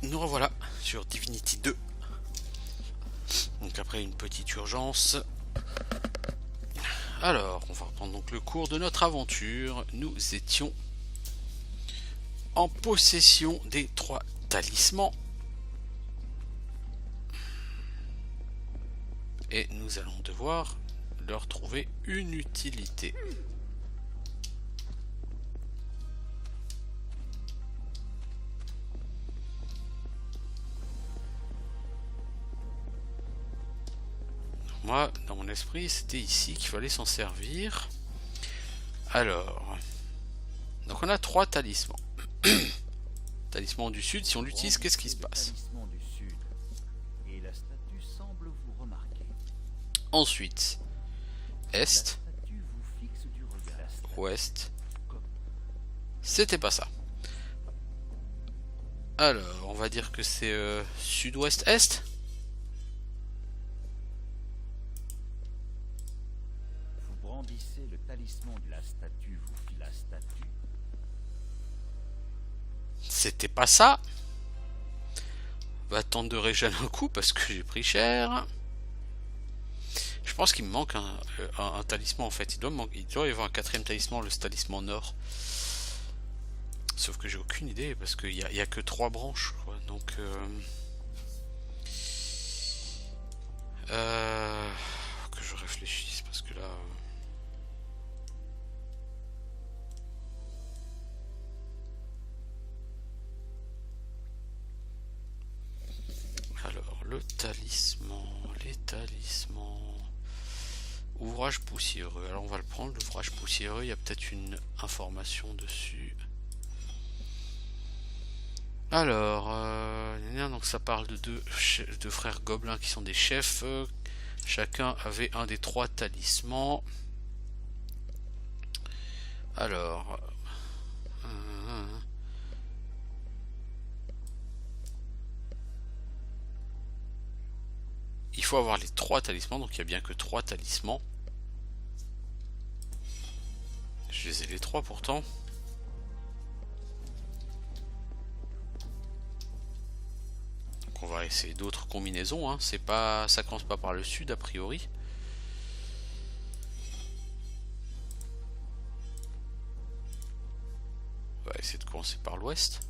Nous revoilà sur Divinity 2. Donc après une petite urgence. Alors, on va reprendre donc le cours de notre aventure. Nous étions en possession des 3 talismans. Et nous allons devoir leur trouver une utilité. Moi, dans mon esprit, c'était ici qu'il fallait s'en servir. Alors, donc on a 3 talismans. Talisman du sud, si on l'utilise, qu'est-ce qui se passe? Ensuite, est, ouest, c'était pas ça. Alors, on va dire que c'est sud-ouest-est. Vous brandissez le talisman de la statue, vous fit la statue. C'était pas ça. On va attendre de régénérer un coup parce que j'ai pris cher. Je pense qu'il me manque un talisman en fait. Il doit y avoir un 4ème talisman, le talisman nord. Sauf que j'ai aucune idée parce qu'il y a que 3 branches, quoi. Donc que je réfléchisse parce que là. Alors le talisman, les talismans. Ouvrage poussiéreux. Alors on va le prendre, l'ouvrage poussiéreux. Il y a peut-être une information dessus. Alors, donc ça parle de deux frères gobelins qui sont des chefs. Chacun avait un des 3 talismans. Alors, il faut avoir les 3 talismans, donc il n'y a bien que 3 talismans. Je les ai les 3 pourtant. On va essayer d'autres combinaisons, hein. C'est pas, ça commence pas par le sud a priori. On va essayer de commencer par l'ouest.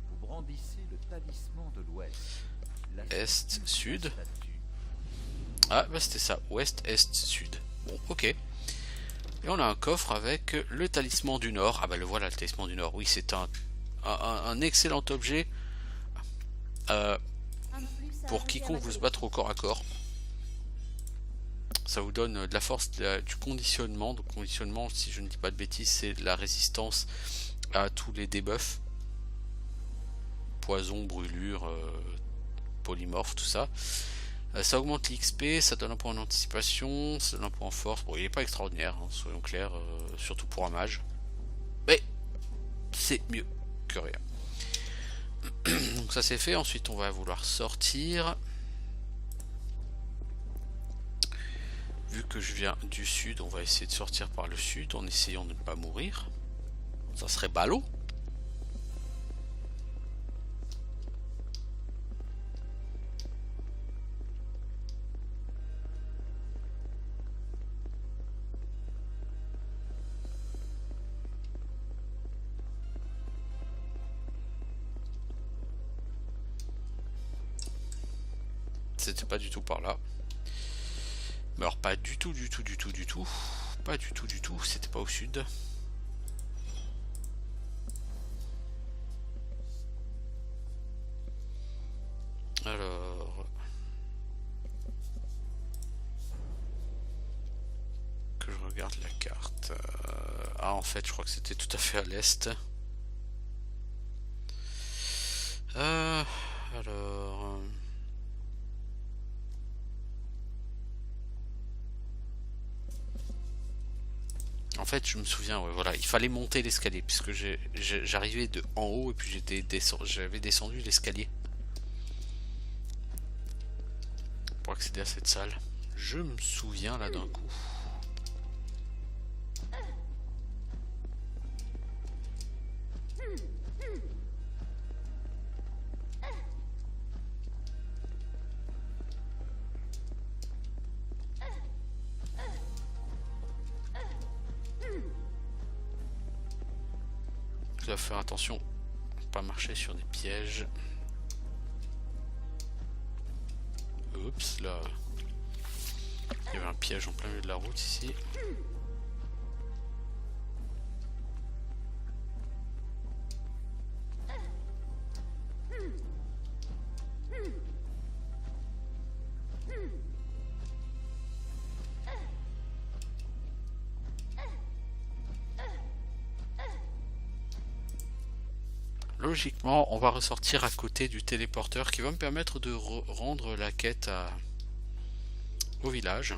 Vous brandissez le talisman de l'ouest. Est, sud. Ah bah c'était ça, ouest, est, sud. Bon, ok. Et on a un coffre avec le talisman du nord. Ah bah le voilà, le talisman du nord. Oui, c'est un excellent objet pour quiconque veut se battre au corps à corps. Ça vous donne de la force, du conditionnement. Donc conditionnement, si je ne dis pas de bêtises, c'est de la résistance à tous les debuffs. Poison, brûlure, polymorphe, tout ça. Ça augmente l'XP, ça donne un point d'anticipation, ça donne un point en force. Bon, il n'est pas extraordinaire, hein, soyons clairs, surtout pour un mage. Mais c'est mieux que rien. Donc ça c'est fait, ensuite on va vouloir sortir. Vu que je viens du sud, on va essayer de sortir par le sud en essayant de ne pas mourir. Ça serait ballot. C'était pas du tout par là. Mais alors pas du tout, du tout, du tout, du tout. Pas du tout, du tout. C'était pas au sud. Alors... que je regarde la carte. Ah en fait je crois que c'était tout à fait à l'est. Alors... En fait, je me souviens, ouais, voilà, il fallait monter l'escalier puisque j'arrivais de en haut et puis j'avais descendu l'escalier pour accéder à cette salle. Je me souviens là d'un coup. doit faire attention, pas marcher sur des pièges. Oups, là, il y avait un piège en plein milieu de la route ici. Logiquement, on va ressortir à côté du téléporteur qui va me permettre de rendre la quête au village.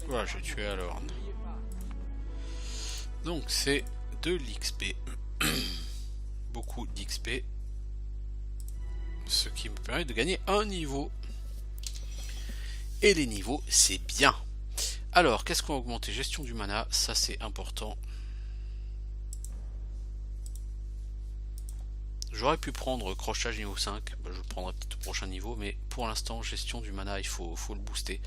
Voilà, j'ai tué à l'orne. Donc c'est de l'XP. Beaucoup d'XP. Ce qui me permet de gagner un niveau. Et les niveaux, c'est bien. Alors, qu'est-ce qu'on va augmenter? Gestion du mana, ça c'est important. J'aurais pu prendre crochetage niveau 5. Ben, je le prendrai peut-être au prochain niveau. Mais pour l'instant, gestion du mana, il faut le booster.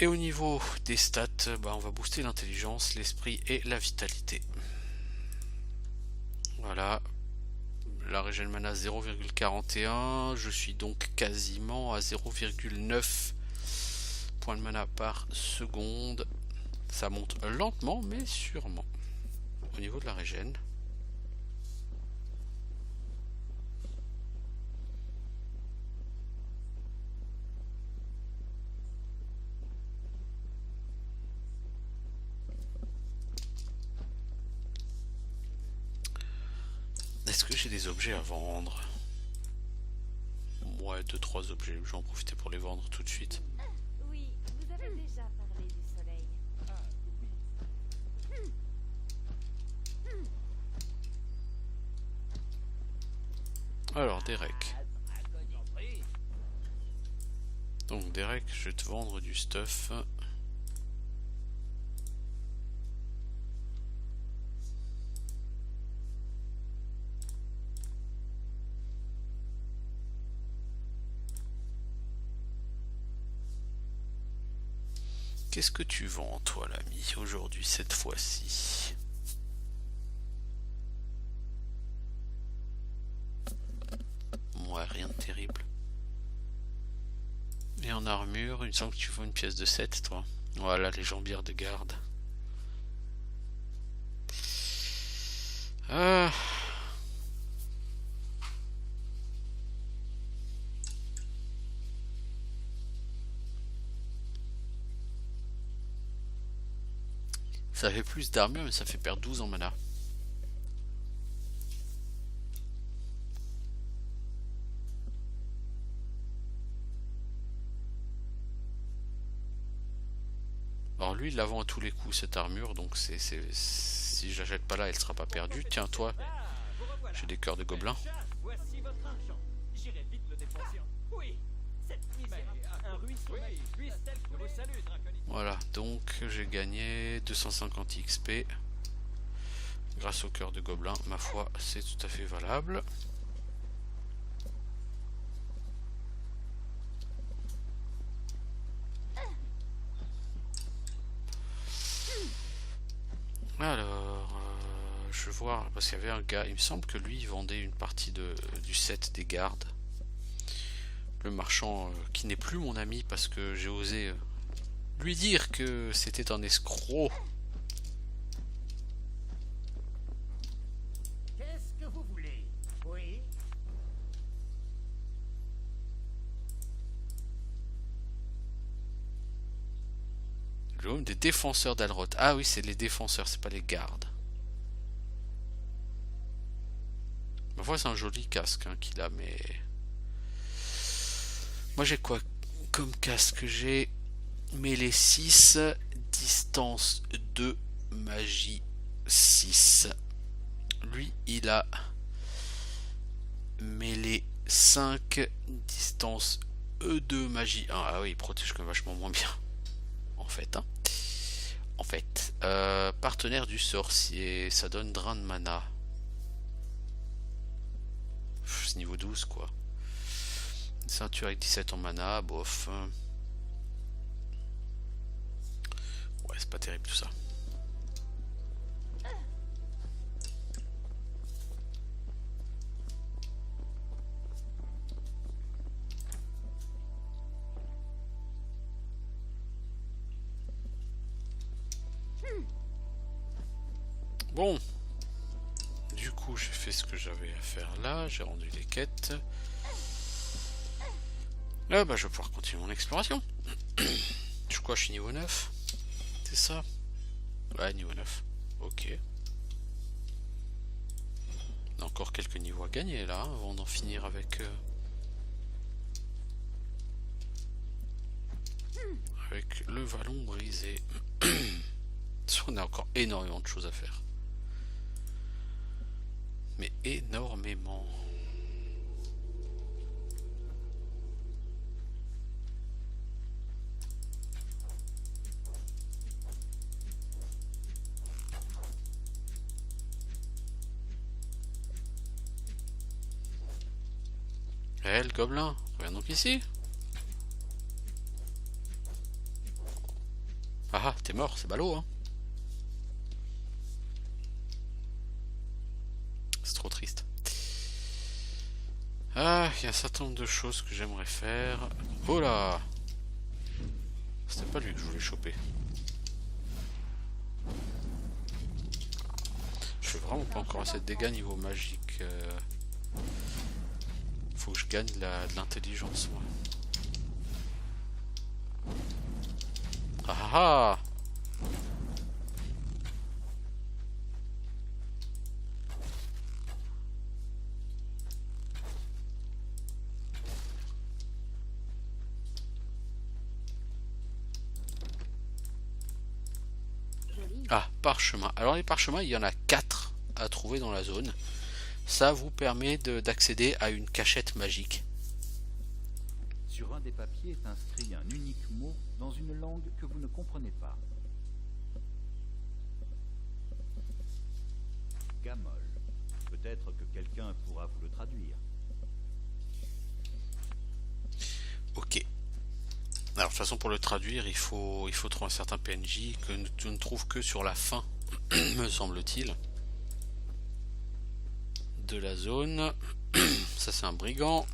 Et au niveau des stats, bah on va booster l'intelligence, l'esprit et la vitalité. Voilà. La régène mana 0,41. Je suis donc quasiment à 0,9 points de mana par seconde. Ça monte lentement mais sûrement. Au niveau de la régène. Est-ce que j'ai des objets à vendre? Ouais, 2-3 objets, je vais en profiter pour les vendre tout de suite. Oui, vous avez déjà parlé du soleil. Alors, Derek. Donc, Derek, je vais te vendre du stuff. Qu'est-ce que tu vends, toi, l'ami, aujourd'hui, cette fois-ci? Ouais, rien de terrible. Et en armure, il me semble que tu vends une pièce de 7, toi. Voilà, les jambières de garde. Ça fait plus d'armure, mais ça fait perdre 12 en mana. Alors lui, il la vend à tous les coups, cette armure, donc si je la jette pas là, elle sera pas perdue. Tiens, toi, j'ai des cœurs de gobelins. Voici votre argent. J'irai vite le dépenser. Oui, cette misère. Un ruisseau puisse-t-elle couler? Salut, Draconite. Voilà, donc j'ai gagné 250 XP grâce au cœur de gobelin. Ma foi, c'est tout à fait valable. Alors, je vois, parce qu'il y avait un gars, il me semble que lui, il vendait une partie du set des gardes. Le marchand, qui n'est plus mon ami, parce que j'ai osé lui dire que c'était un escroc. Qu'est-ce que vous voulez? Oui. Le home des défenseurs d'Alroth. Ah oui, c'est les défenseurs, c'est pas les gardes. Ma foi, c'est un joli casque hein, qu'il a, mais Moi j'ai quoi comme casque? J'ai mêlée 6, distance 2, magie 6. Lui il a mêlée 5, distance E2, magie 1. Ah oui, il protège quand même vachement moins bien. En fait, hein. En fait, partenaire du sorcier, ça donne drain de mana. C'est niveau 12 quoi. Ceinture avec 17 en mana, bof. Ouais, c'est pas terrible tout ça. Bon, du coup j'ai fait ce que j'avais à faire là, j'ai rendu les quêtes. Là bah je vais pouvoir continuer mon exploration. Je crois que je suis niveau 9. C'est ça? Ouais, niveau 9. Ok. On a encore quelques niveaux à gagner là, hein, avant d'en finir avec... avec le vallon brisé. On a encore énormément de choses à faire. Mais énormément. Eh, le gobelin, reviens donc ici. Ah ah, t'es mort, c'est ballot, hein. C'est trop triste. Ah, il y a un certain nombre de choses que j'aimerais faire. Oh là! C'était pas lui que je voulais choper. Je fais vraiment pas encore assez de dégâts niveau magique. Faut que je gagne de l'intelligence, moi. Ah ah ah! Ah, parchemin. Alors les parchemins, il y en a 4 à trouver dans la zone. Ça vous permet d'accéder à une cachette magique. Sur un des papiers est inscrit un unique mot dans une langue que vous ne comprenez pas. Gamol. Peut-être que quelqu'un pourra vous le traduire. Ok. Alors de toute façon pour le traduire il faut trouver un certain PNJ que tu ne trouves que sur la fin, me semble-t-il, de la zone. Ça c'est un brigand.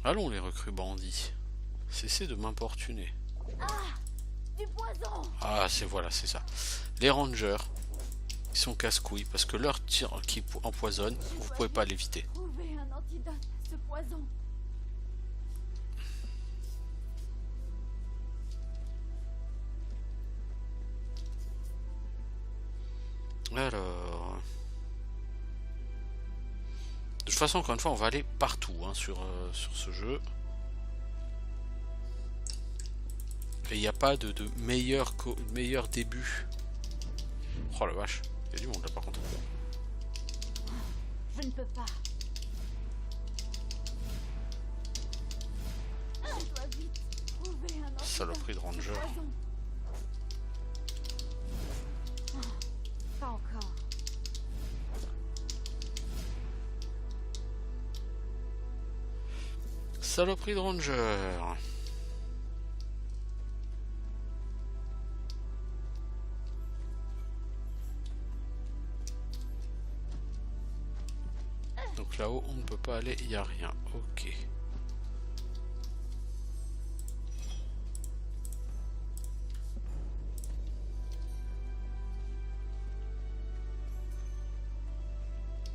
Allons les recrues bandits. Cessez de m'importuner. Du poison. Ah c'est voilà, c'est ça. Les rangers, ils sont casse-couilles parce que leur tir qui empoisonne, vous pouvez pas l'éviter. Trouver un antidote à ce poison. Alors... De toute façon, encore une fois, on va aller partout hein, sur ce jeu. Et il n'y a pas de meilleur début. Oh la vache, il y a du monde là par contre. Je ne peux pas. Je dois vite trouver un antidote. Saloperie de ranger. à ce poison. Pas encore. Saloperie de ranger. Donc là-haut, on ne peut pas aller, il n'y a rien. Ok.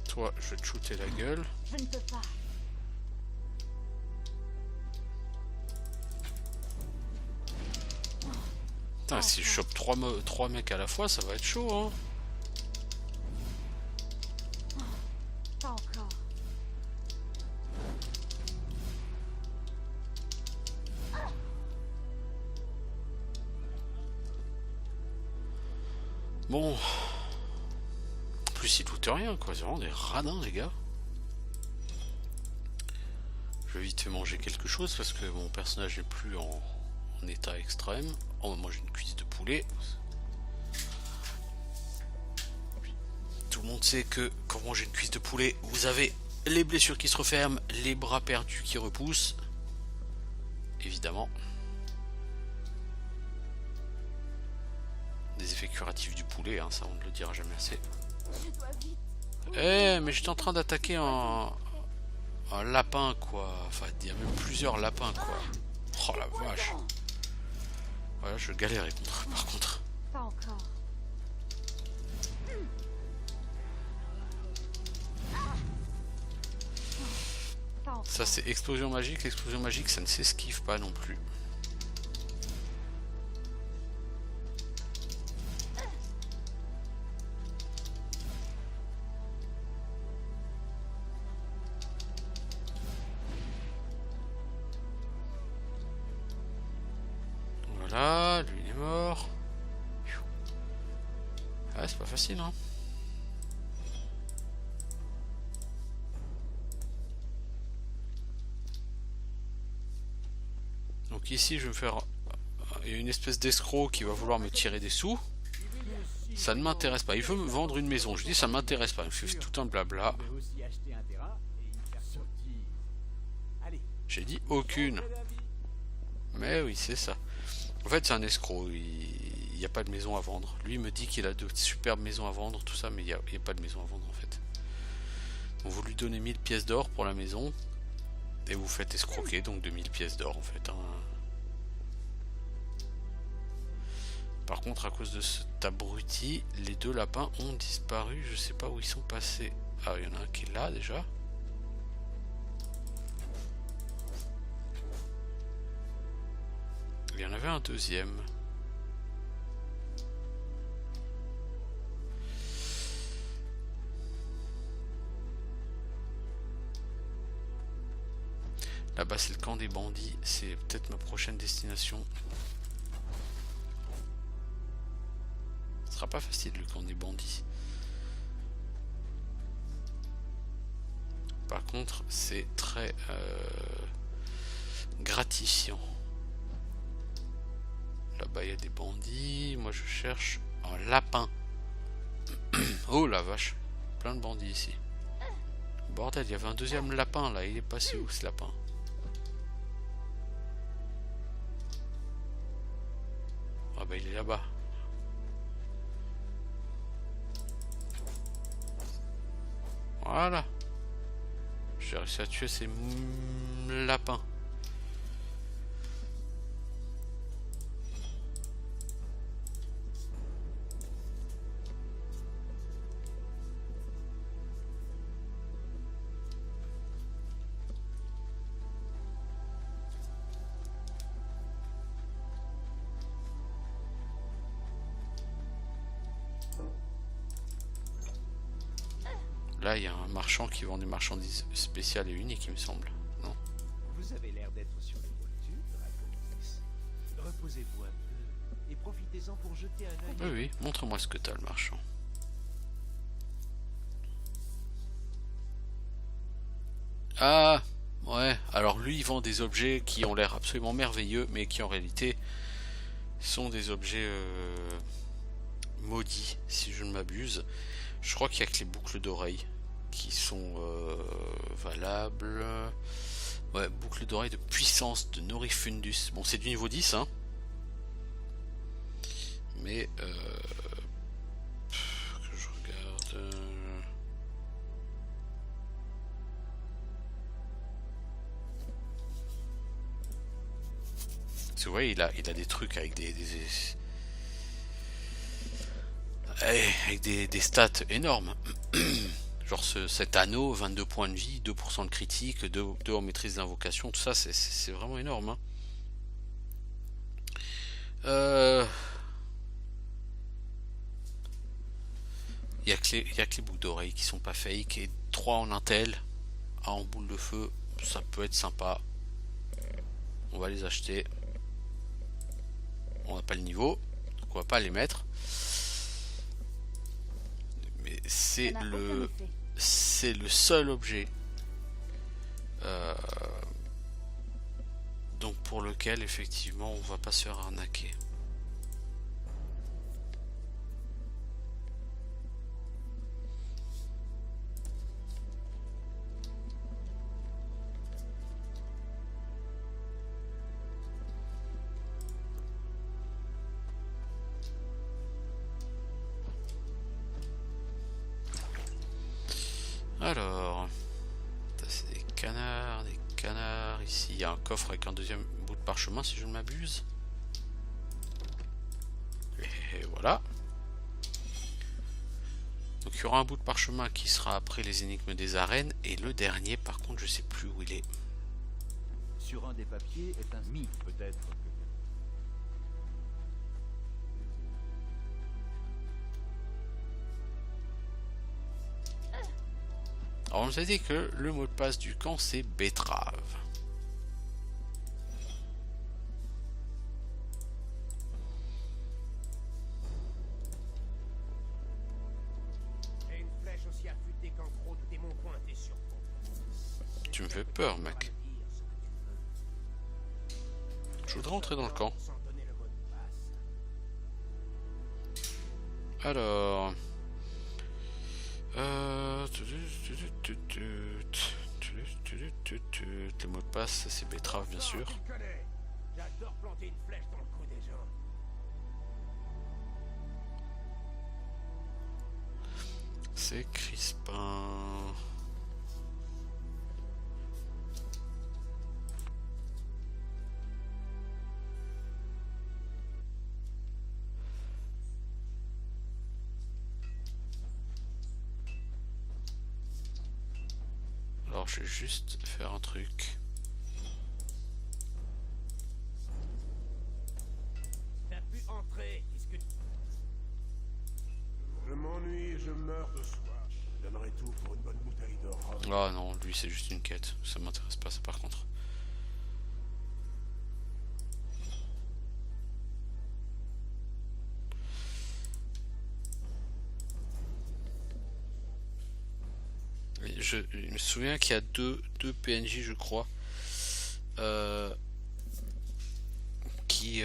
Toi, je vais te shooter la gueule. Je ne peux pas. Putain, si je chope 3 mecs à la fois, ça va être chaud, hein. Pas encore. Bon. En plus, ils doutent rien, quoi. C'est vraiment des radins, les gars. Je vais vite fait manger quelque chose parce que mon personnage n'est plus en état extrême. On va manger une cuisse de poulet. Tout le monde sait que quand vous mangez une cuisse de poulet, vous avez les blessures qui se referment, les bras perdus qui repoussent. Évidemment. Des effets curatifs du poulet, hein, ça on ne le dira jamais assez. Je dois vite. Eh, mais j'étais en train d'attaquer un lapin, quoi. Enfin, il y a même plusieurs lapins, quoi. Oh la vache. Voilà, je galérais par contre. Pas encore. Pas encore. Ça, c'est explosion magique. L'explosion magique, ça ne s'esquive pas non plus. Voilà, lui il est mort. Ah, c'est pas facile, hein. Donc ici, je vais me faire... Il y a une espèce d'escroc qui va vouloir me tirer des sous. Ça ne m'intéresse pas. Il veut me vendre une maison. Je dis, ça m'intéresse pas. Il fait tout un blabla. On peut aussi acheter un terrain et y faire sottise. Allez, J'ai dit aucune. Mais oui, c'est ça. En fait, c'est un escroc. Il n'y a pas de maison à vendre. Lui il me dit qu'il a de superbes maisons à vendre, tout ça, mais il n'y a pas de maison à vendre en fait. Donc vous lui donnez 1000 pièces d'or pour la maison. Et vous faites escroquer, donc de 1000 pièces d'or en fait. Hein. Par contre, à cause de cet abruti, les deux lapins ont disparu. Je sais pas où ils sont passés. Ah, il y en a un qui est là déjà. Il y en avait un deuxième. Là-bas, c'est le camp des bandits. C'est peut-être ma prochaine destination. Ce sera pas facile, le camp des bandits. Par contre, c'est très gratifiant. Là-bas, il y a des bandits. Moi, je cherche un lapin. Oh la vache. Plein de bandits ici. Bordel, il y avait un deuxième lapin là. Il est passé où ce lapin? Ah bah il est là-bas. Voilà. J'ai réussi à tuer ces lapins. Là, il y a un marchand qui vend des marchandises spéciales et uniques, il me semble. Non? vous avez l'air d'être sur les voitures, Dragonix. Reposez-vous un peu et profitez-en pour jeter un œil. Oui, oui. Montre-moi ce que t'as, le marchand. Ah, ouais. Alors lui, il vend des objets qui ont l'air absolument merveilleux, mais qui en réalité sont des objets maudits, si je ne m'abuse. Je crois qu'il n'y a que les boucles d'oreilles qui sont valables. Ouais, boucles d'oreilles de puissance de Norifundus. Bon, c'est du niveau 10, hein. Mais que je regarde. Parce que vous voyez, il a des trucs avec des stats énormes. Genre cet anneau, 22 points de vie, 2% de critique, 2 en maîtrise d'invocation, tout ça c'est vraiment énorme. Hein. y a que les boucles d'oreilles qui sont pas fake. Et 3 en intel, 1 en boule de feu, ça peut être sympa. On va les acheter. On n'a pas le niveau, donc on va pas les mettre. Mais c'est Ça n'a aucun le effet. c'est le seul objet donc pour lequel effectivement on va pas se faire arnaquer. Alors, ça, c'est des canards, des canards. Ici, il y a un coffre avec un deuxième bout de parchemin, si je ne m'abuse. Et voilà. Donc, il y aura un bout de parchemin qui sera après les énigmes des arènes. Et le dernier, par contre, je sais plus où il est. Sur un des papiers est un mi, peut-être que... Alors, on nous a dit que le mot de passe du camp, c'est betterave. Et une flèche aussi affûtée qu'un croc des monts pointés sur toi. Tu me fais peur, mec. Je voudrais entrer dans le camp. Sans donner le mot de passe. Alors... Le mot de passe, c'est betterave, bien sûr. Tu le connais. J'adore planter une flèche dans le cou des gens. C'est Crispin. Alors je vais juste faire un truc. T'as pu entrer. Qu'est-ce que... Je m'ennuie et je meurs de soif. Je donnerais tout pour une bonne bouteille de rhum. Ah non, lui c'est juste une quête. Ça m'intéresse pas, ça par contre. Je me souviens qu'il y a deux PNJ, je crois, qui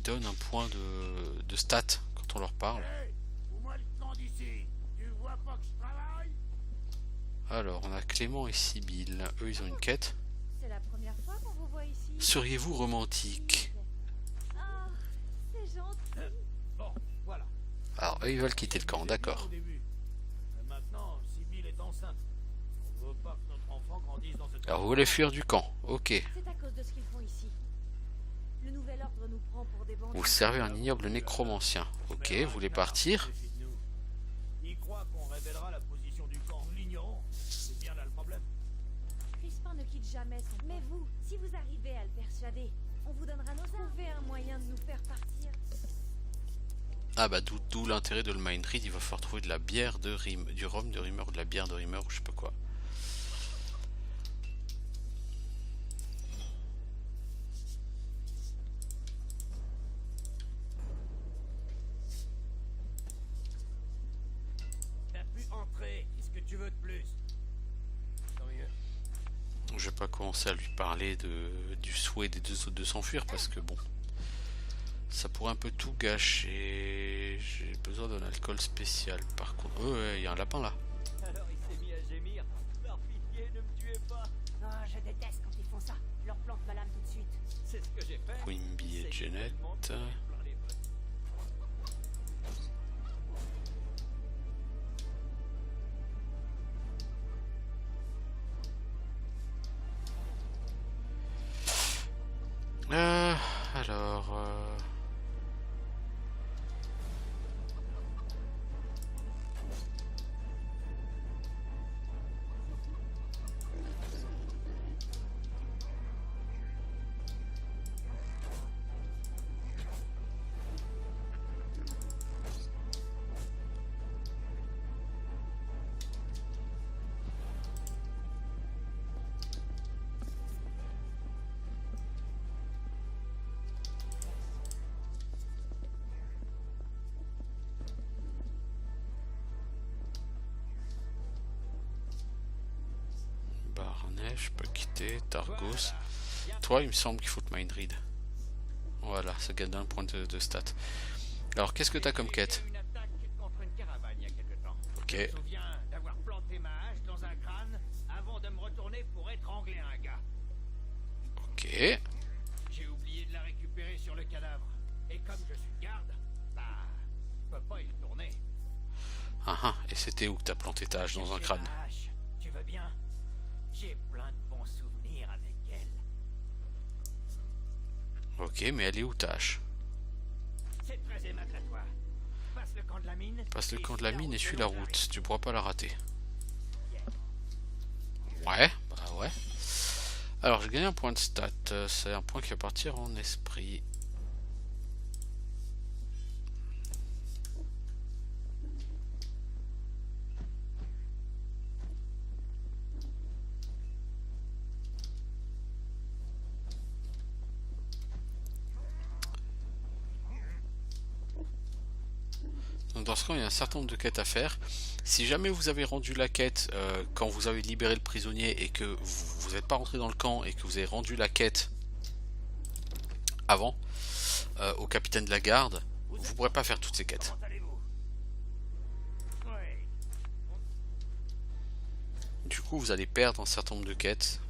donnent un point de stat quand on leur parle. Hey, fous-moi le camp d'ici. Tu vois pas que je travaille? Alors, on a Clément et Sibylle. Eux, ils ont une quête. C'est la première fois qu'on vous voit ici. Seriez-vous romantique? Ah, c'est gentil. Bon, voilà. Alors, eux, ils veulent quitter le camp, d'accord. Au début. Mais maintenant, Sibylle est enceinte. On veut pas que notre enfant grandisse dans cette... Alors, vous voulez fuir du camp? Ok. C'est à cause de ce qu'ils font ici. Le nouvel ordre nous prend pour des bandits. Vous servez un ignoble nécromancien. Ok, vous voulez partir? Il croit qu'on révélera la position du camp. Nous l'ignorons. C'est bien là le problème. Crispin ne quitte jamais son... Mais vous, si vous arrivez à le persuader, on vous donnera nos armes. Trouvez un moyen de nous faire partir. Ah bah d'où l'intérêt de le mind read. Il va falloir trouver de la bière de rime, du rhum de rimeur ou de la bière de rimeur ou je sais pas quoi. T'as pu entrer. Qu'est-ce que tu veux de plus? Tant mieux. Je vais pas commencer à lui parler du souhait des deux autres de s'enfuir parce que bon, ça pourrait un peu tout gâcher. J'ai besoin d'un alcool spécial. Par contre, il y a un lapin là. Alors il s'est mis à gémir. Par pitié, ne me tuez pas. Ah, je déteste quand ils font ça. Je leur plante ma lame tout de suite. C'est ce que j'ai fait. Quimby et C'est Janet. tellement plein les bottes. Alors. je peux quitter. Targos. Toi, il me semble qu'il faut te mind read. Voilà, ça gagne un point de stat. Alors, qu'est-ce que t'as comme quête? Une attaque contre une caravane il y a quelque temps. Ok. Je me souviens d'avoir planté ma hache dans un crâne avant de me retourner pour étrangler un gars. Ok. J'ai oublié de la récupérer sur le cadavre. Et comme je suis garde, bah, je peux pas y retourner. Ah ah, et c'était où que t'as planté ta hache dans un J'ai crâne? ma hache. Tu veux bien? J'ai plein de bons souvenirs avec elle. Ok, mais elle est où ta hache? C'est très aimable à toi. Passe le camp de la mine. Passe le et camp de suis la mine et suis la selon route. Tu pourras pas la rater. Ouais, bah ouais. Alors, j'ai gagné un point de stat. C'est un point qui va partir en esprit. Donc dans ce cas, il y a un certain nombre de quêtes à faire. Si jamais vous avez rendu la quête quand vous avez libéré le prisonnier et que vous n'êtes pas rentré dans le camp et que vous avez rendu la quête avant au capitaine de la garde, vous pourrez pas faire toutes ces quêtes. Comment allez-vous? Ouais. Du coup, vous allez perdre un certain nombre de quêtes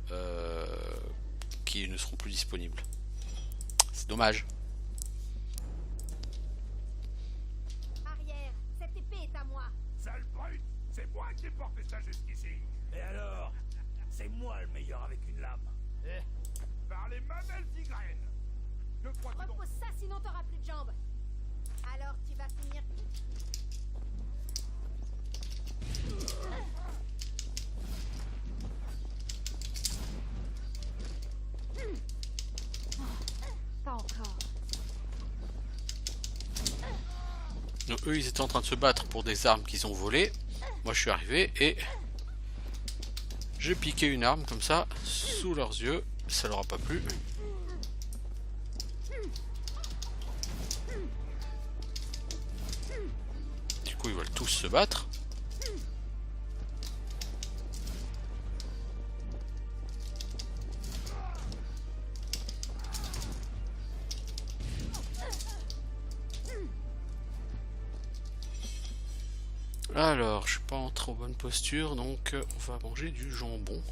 qui ne seront plus disponibles. C'est dommage. Arrière, cette épée est à moi. Sale brute, c'est moi qui ai porté ça jusqu'ici. Et alors? C'est moi le meilleur avec une lame. Par les mamelles d'Ygraine. Que crois-tu donc? Repose ça, sinon t'auras plus de jambes. Alors tu vas finir. Pas encore. Donc, eux, ils étaient en train de se battre pour des armes qu'ils ont volées. Moi, je suis arrivé et j'ai piqué une arme comme ça sous leurs yeux. Ça leur a pas plu. Du coup, ils veulent tous se battre. Alors, je suis pas en trop bonne posture, donc on va manger du jambon.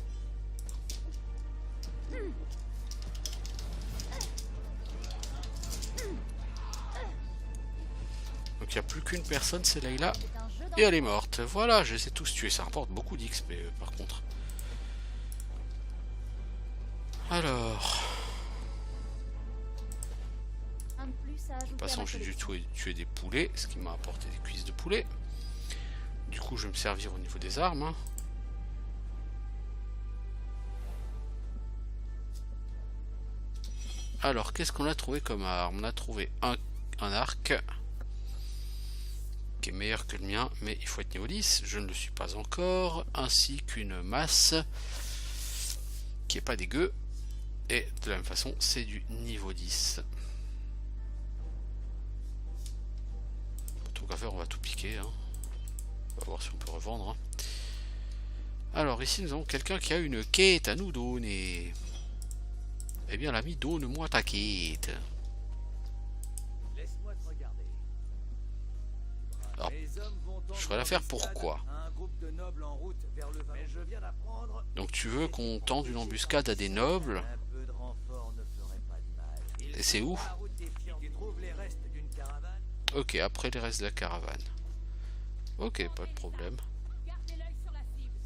Donc il n'y a plus qu'une personne, c'est Layla, C'est un jeu et elle est morte. Voilà, je les ai tous tués, ça rapporte beaucoup d'XP par contre. Alors, Un de plus à ajouter de toute à façon ma j'ai dû collection. tuer des poulets, ce qui m'a apporté des cuisses de poulet. Du coup je vais me servir au niveau des armes. Hein. Alors, qu'est-ce qu'on a trouvé comme arme? On a trouvé un arc qui est meilleur que le mien, mais il faut être niveau 10. Je ne le suis pas encore. Ainsi qu'une masse qui est pas dégueu. Et de la même façon, c'est du niveau 10. Tant qu'à faire, on va tout piquer. Hein. On va voir si on peut revendre. Hein. Alors, ici, nous avons quelqu'un qui a une quête à nous donner. Eh bien, l'ami, donne-moi ta quête. Laisse-moi te regarder. Alors, Les hommes vont je ferai l'affaire pourquoi? un groupe de nobles en route vers le mais je viens d'apprendre. Donc, tu veux qu'on tende une embuscade à des nobles? Un peu de renfort ne ferait pas de mal. Et c'est où? La route des Fiandes. Tu trouves les restes d'une caravane? Ok, après les restes de la caravane. Ok, pas de problème. Gardez l'œil sur la cible.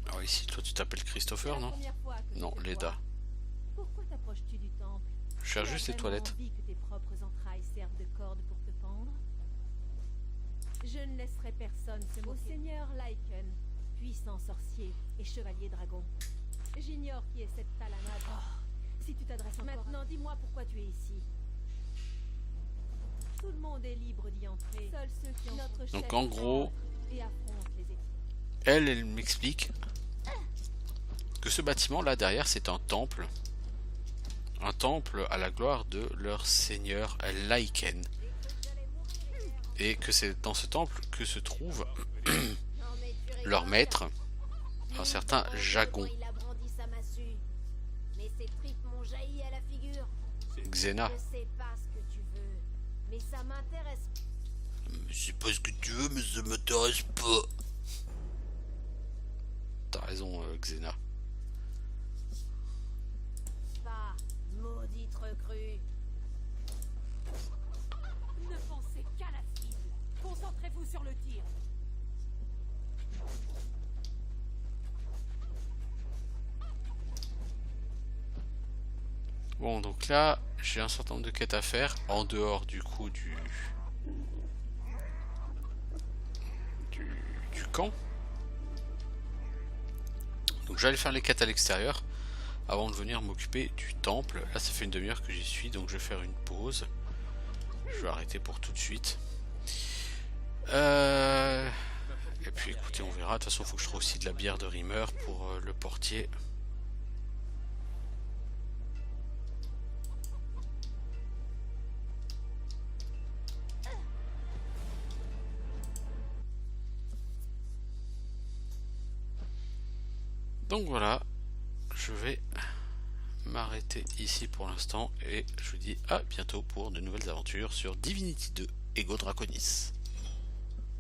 Alors ici, toi tu t'appelles Christopher, C'est la non? première fois que je Non, te Leda. vois. Pourquoi t'approches-tu du temple? Je cherche Tu as juste les vraiment toilettes. envie que tes propres entrailles servent de corde pour te pendre? Je ne laisserai personne se moquer. Au seigneur Lycan, puissant sorcier et chevalier dragon. J'ignore qui est cette talanade. Si tu t'adresses encore maintenant, dis-moi pourquoi tu es ici. Tout le monde est libre d'y entrer. Seuls ceux qui ont notre chef Donc en gros, et affrontent les équipes. elle m'explique que ce bâtiment là derrière c'est un temple. Un temple à la gloire de leur seigneur Lycan. et que c'est dans ce temple que se trouve Non, mais tu rigoles. leur maître, un certain Lui, Jagon. il a brandi sa massue. Mais ses tripes m'ont jailli à la figure. Xena. Je sais pas ce que tu veux, mais ça m'intéresse C'est pas ce que tu veux, mais ça m'intéresse pas. T'as raison, Xena. pas, maudite recrue. Ne pensez qu'à la cible. Concentrez-vous sur le tir. Bon, donc là, j'ai un certain nombre de quêtes à faire, en dehors du coup du camp. Donc j'allais faire les quêtes à l'extérieur avant de venir m'occuper du temple. Là, ça fait une demi-heure que j'y suis, donc je vais faire une pause. Je vais arrêter pour tout de suite. Et puis écoutez, on verra. De toute façon, il faut que je trouve aussi de la bière de Rimmer pour le portier. Donc voilà, je vais m'arrêter ici pour l'instant et je vous dis à bientôt pour de nouvelles aventures sur Divinity 2 Ego Draconis.